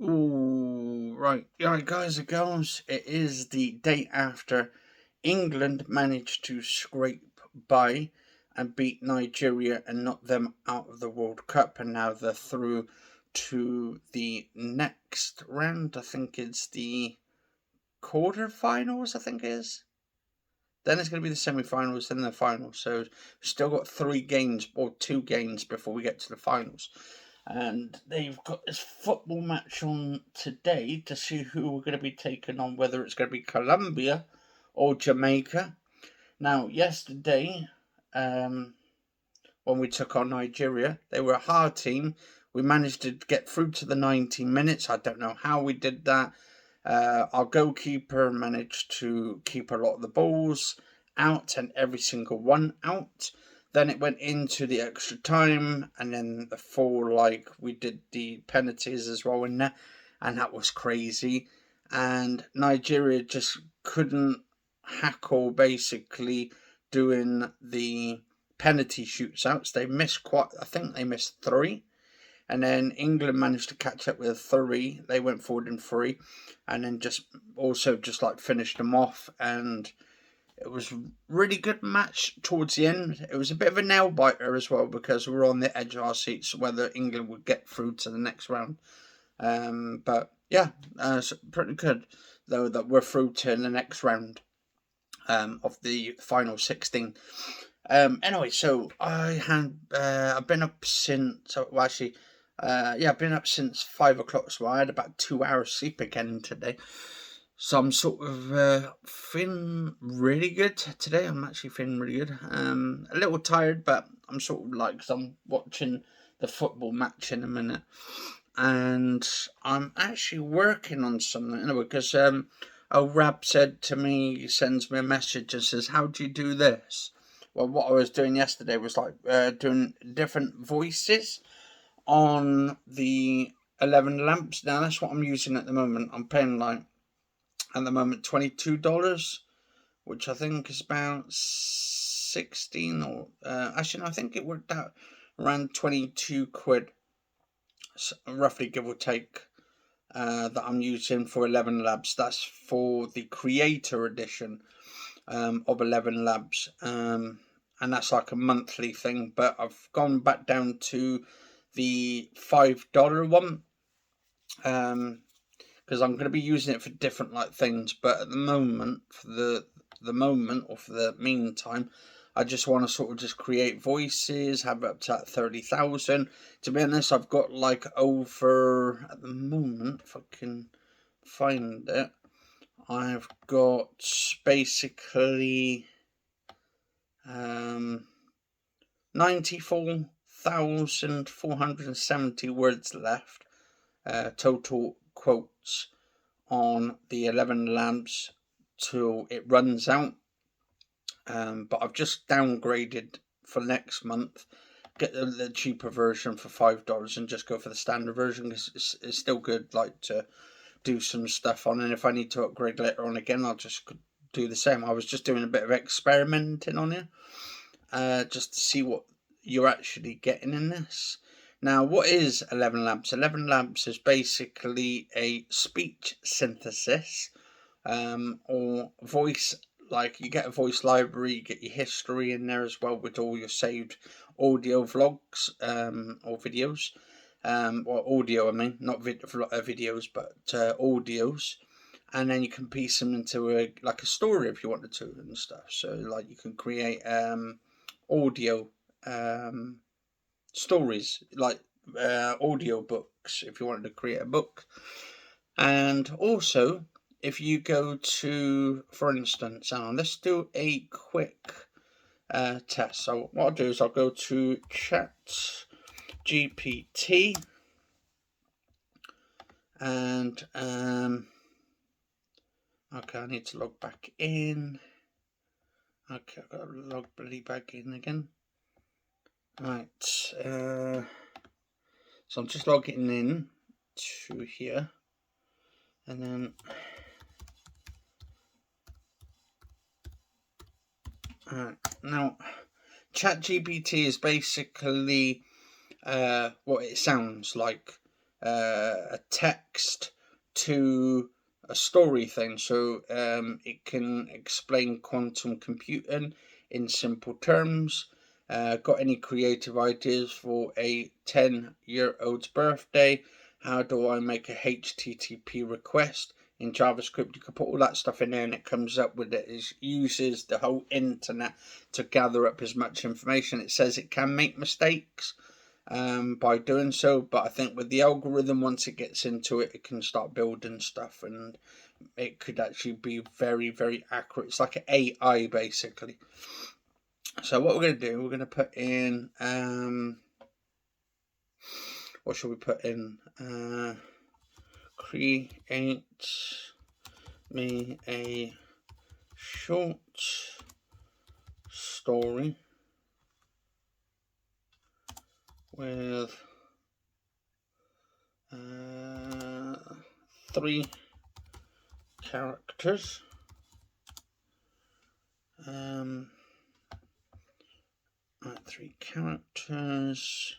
Ooh, right. Yeah, guys and girls, it is the day after England managed to scrape by and beat Nigeria and knock them out of the World Cup, and now they're through to the next round. I think it's the quarterfinals, I think it is. Then it's going to be the semi-finals, then the finals. So we've still got 3 games or 2 games before we get to the finals. And they've got this football match on today to see who we're going to be taking on, whether it's going to be Colombia or Jamaica. Now, yesterday, when we took on Nigeria, they were a hard team. We managed to get through to the 90 minutes. I don't know how we did that. Our goalkeeper managed to keep a lot of the balls out, and every single one out. Then it went into the extra time, and then the four, like, we did the penalties as well in there, and that was crazy. And Nigeria just couldn't hackle, basically, doing the penalty shootouts. They missed I think they missed 3. And then England managed to catch up with 3. They went forward in 3, and then just like finished them off. And it was a really good match towards the end. It was a bit of a nail biter as well, because we were on the edge of our seats whether England would get through to the next round. But yeah, it's pretty good though that we're through to the next round of the final 16. Anyway, so I've been up since, well, actually, I've been up since 5 o'clock, so I had about 2 hours sleep again today. So I'm sort of feeling really good today. I'm actually feeling really good. A little tired, but I'm sort of like, because I'm watching the football match in a minute. And I'm actually working on something, anyway, because Rab said to me, he sends me a message and says, how do you do this? Well, what I was doing yesterday was like doing different voices on the 11 lamps. Now, that's what I'm using at the moment. I'm paying, like, at the moment, $22, which I think is about 16 or... actually, no, I think it worked out around 22 quid, roughly, give or take, that I'm using for 11 Labs. That's for the Creator Edition of 11 Labs. And that's like a monthly thing, but I've gone back down to the $5 one, because I'm going to be using it for different like things. But at the moment, for the moment, or for the meantime, I just want to sort of just create voices, have it up to 30,000. To be honest, I've got like over, at the moment, if I can find it, I've got basically 94,470 words left, total quotes on the 11 lamps till it runs out. But I've just downgraded for next month, get the cheaper version for $5, and just go for the standard version, because it's still good, like, to do some stuff on. And if I need to upgrade later on again, I'll just do the same. I was just doing a bit of experimenting on it, just to see what you're actually getting in this. Now, what is 11 Labs? 11 Labs is basically a speech synthesis, or voice, like, you get a voice library, you get your history in there as well, with all your saved audio vlogs, or videos, or audio, I mean, not videos, but audios. And then you can piece them into a story if you wanted to and stuff. So, like, you can create audio stories, like audio books, if you wanted to create a book. And also, if you go to, for instance, let's do a quick test. So what I'll do is I'll go to Chat GPT, and okay, I need to log back in. Okay, I've got to log back in again. Right, so I'm just logging in to here, and then now ChatGPT is basically what it sounds like. a text to a story thing, so it can explain quantum computing in simple terms. Got any creative ideas for a 10-year-old's birthday? How do I make a HTTP request in JavaScript? You can put all that stuff in there and it comes up with it. It uses the whole internet to gather up as much information. It says it can make mistakes by doing so, but I think with the algorithm, once it gets into it, it can start building stuff and it could actually be very, very accurate. It's like an AI basically. So what we're going to do, we're going to put in, what should we put in? Create me a short story with 3 characters. 3 characters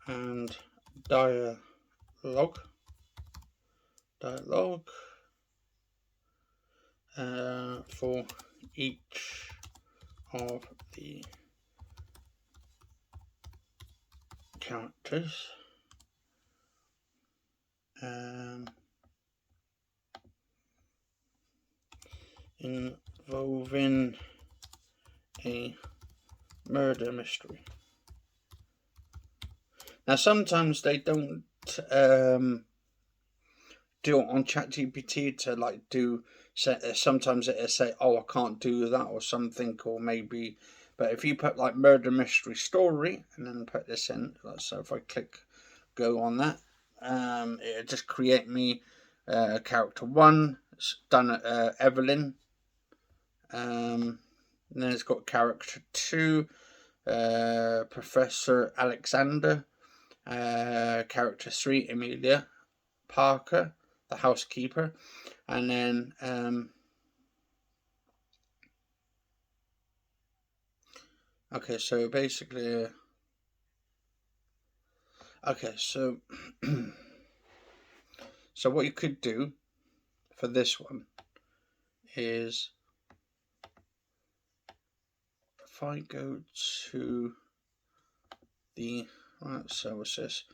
and dialogue for each of the characters, involving a murder mystery. Now sometimes they don't do it on ChatGPT to like do. Sometimes it'll say, "Oh, I can't do that" or something, or maybe. But if you put like murder mystery story and then put this in, so if I click go on that, it'll just create me character 1. It's done Evelyn. And then it's got character 2, Professor Alexander. Character 3, Emilia Parker, the housekeeper. And then okay, so basically okay, so so what you could do for this one is, if I go to the so what's this?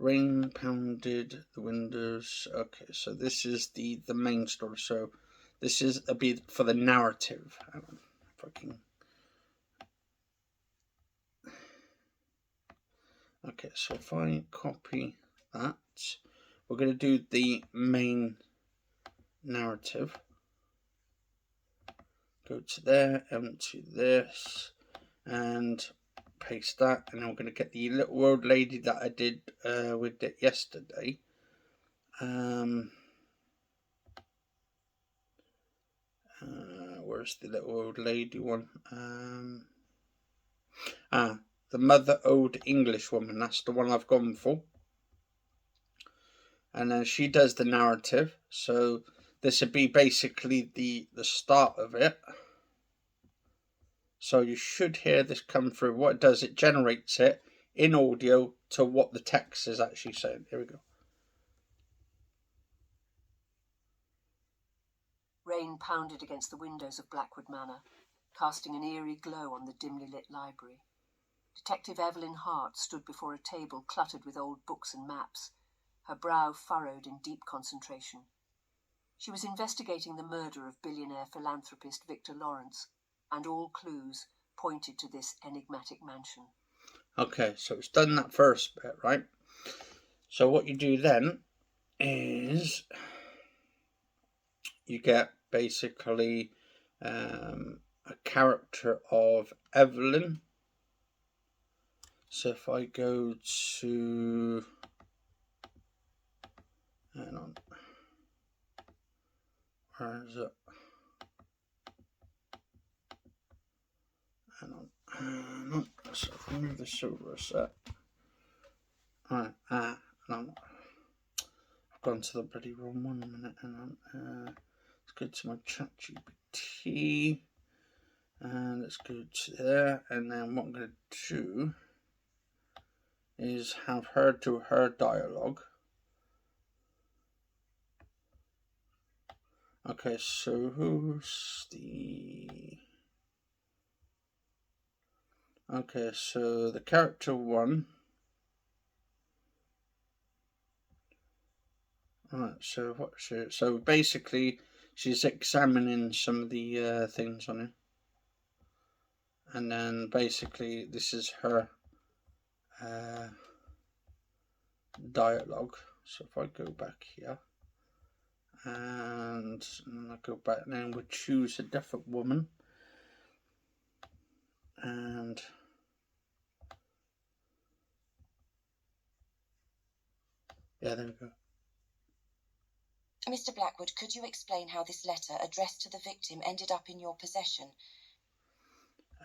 Rain pounded the windows. Okay, so this is the main story. So this is a bit for the narrative. Hang on, if I can. Okay, so if I copy that, we're going to do the main narrative. Go to there, empty this, and paste that, and then we're going to get the little old lady that I did with it yesterday. Where's the little old lady one? The Mother Old English Woman. That's the one I've gone for. And then she does the narrative. So this would be basically the start of it. So you should hear this come through. What it does, it generates it in audio to what the text is actually saying. Here we go. Rain pounded against the windows of Blackwood Manor, casting an eerie glow on the dimly lit library. Detective Evelyn Hart stood before a table cluttered with old books and maps, her brow furrowed in deep concentration. She was investigating the murder of billionaire philanthropist Victor Lawrence, and all clues pointed to this enigmatic mansion. Okay, so it's done that first bit, right? So what you do then is you get basically a character of Evelyn. So if I go to, hang on, where is it? Hang on, so remove the silver set. Right, hang on. I've gone to the bloody wrong one a minute. Hang on. Let's go to my ChatGPT. And let's go to there. And then what I'm going to do is have her do her dialogue. Okay, so who's the... Okay, so the character one. Alright, so what? So basically, she's examining some of the things on it, and then basically this is her dialogue. So if I go back here, and I go back, and then we choose a different woman, and yeah, there we go. Mr. Blackwood, could you explain how this letter addressed to the victim ended up in your possession?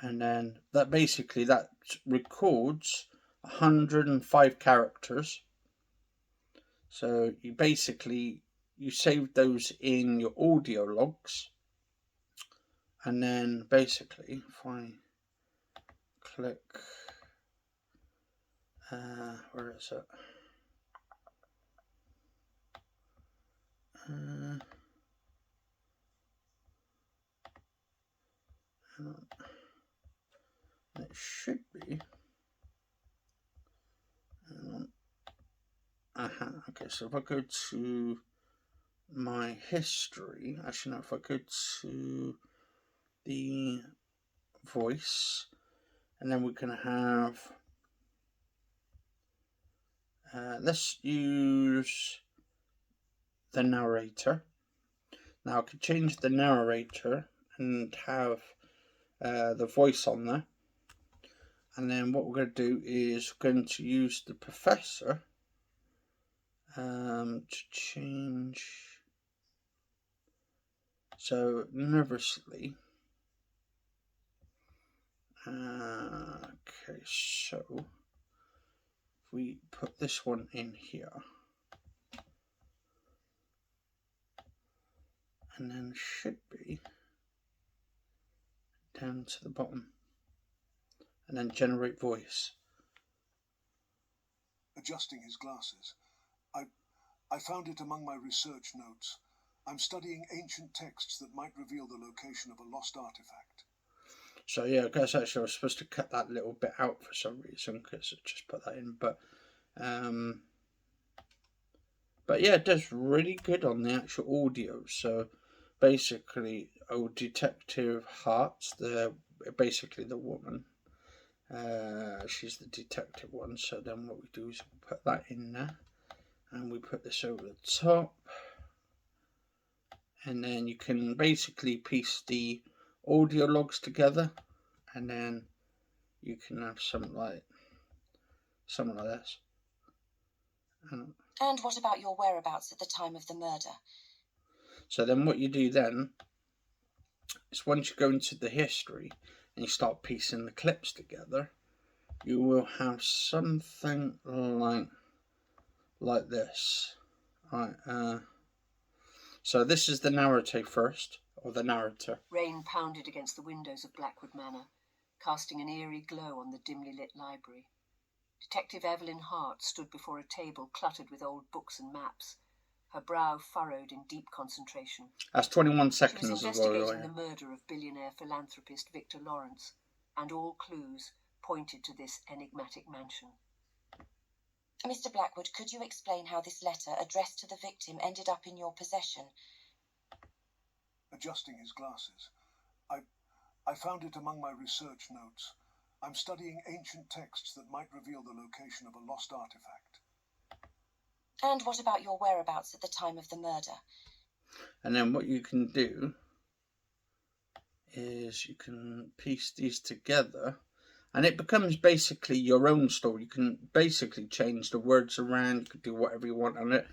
And then that basically that records 105 characters. So you basically save those in your audio logs, and then basically if I click where is it? It should be. Okay, so if I go to my history, actually no, if I go to the voice, and then we're going to have, let's use the narrator. Now I could change the narrator and have the voice on there, and then what we're going to do is we're going to use the professor to change. So nervously. Okay, so if we put this one in here, and then should be down to the bottom, and then generate voice. Adjusting his glasses. I found it among my research notes. I'm studying ancient texts that might reveal the location of a lost artifact. So yeah, I guess actually I was supposed to cut that little bit out for some reason, because I just put that in, but yeah, it does really good on the actual audio. So basically, Detective Hart, basically the woman, she's the detective one. So then what we do is we put that in there, and we put this over the top, and then you can basically piece the audio logs together, and then you can have something like this. And what about your whereabouts at the time of the murder? So then what you do then is, once you go into the history and you start piecing the clips together, you will have something like this. Right, so this is the narrative first, or the narrator. Rain pounded against the windows of Blackwood Manor, casting an eerie glow on the dimly lit library. Detective Evelyn Hart stood before a table cluttered with old books and maps, her brow furrowed in deep concentration. That's 21 She was seconds as well. investigating the murder of billionaire philanthropist Victor Lawrence, and all clues pointed to this enigmatic mansion. Mr. Blackwood, could you explain how this letter addressed to the victim ended up in your possession? Adjusting his glasses. I found it among my research notes. I'm studying ancient texts that might reveal the location of a lost artifact. And what about your whereabouts at the time of the murder? And then what you can do is you can piece these together, and it becomes basically your own story. You can basically change the words around, you can do whatever you want on it,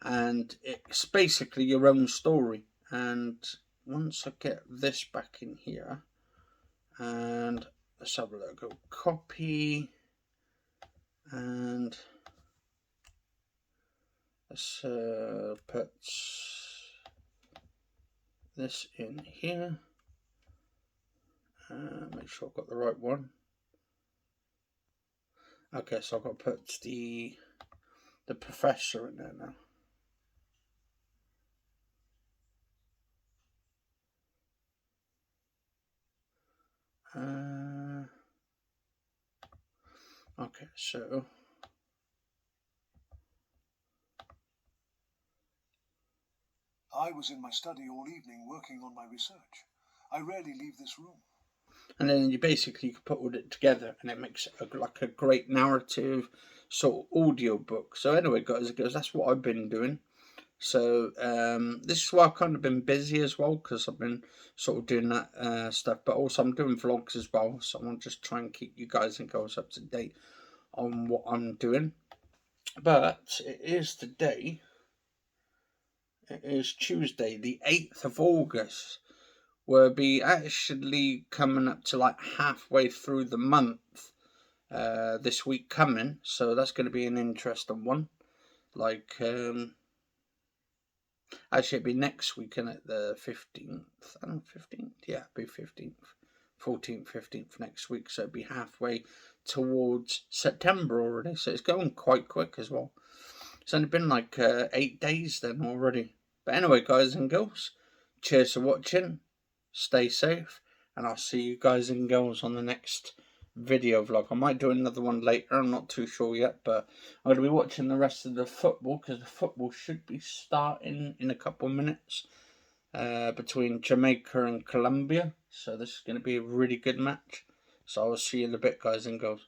and it's basically your own story. And once I get this back in here, and let's have a look, go copy, and let's put this in here, make sure I've got the right one. Okay, so I've got to put the professor in there now. Okay, so I was in my study all evening working on my research. I rarely leave this room. And then you basically can put all it together, and it makes like a great narrative sort of audio book. So anyway, guys, that's what I've been doing. So this is why I've kind of been busy as well, because I've been sort of doing that stuff, but also I'm doing vlogs as well. So I want to just try and keep you guys and girls up to date on what I'm doing. But it is today. It is Tuesday, the 8th of August. We'll be actually coming up to like halfway through the month this week coming, so that's going to be an interesting one. Like, actually, it'll be next week, isn't it? The 15th. I don't know, 15th? Yeah, it'll be 15th. 14th, 15th next week, so it'll be halfway towards September already, so it's going quite quick as well. It's only been like 8 days then already. But anyway, guys and girls, cheers for watching. Stay safe, and I'll see you guys and girls on the next video vlog. I might do another one later, I'm not too sure yet, but I'm going to be watching the rest of the football, because the football should be starting in a couple of minutes between Jamaica and Colombia. So this is going to be a really good match. So I'll see you in a bit, guys and girls.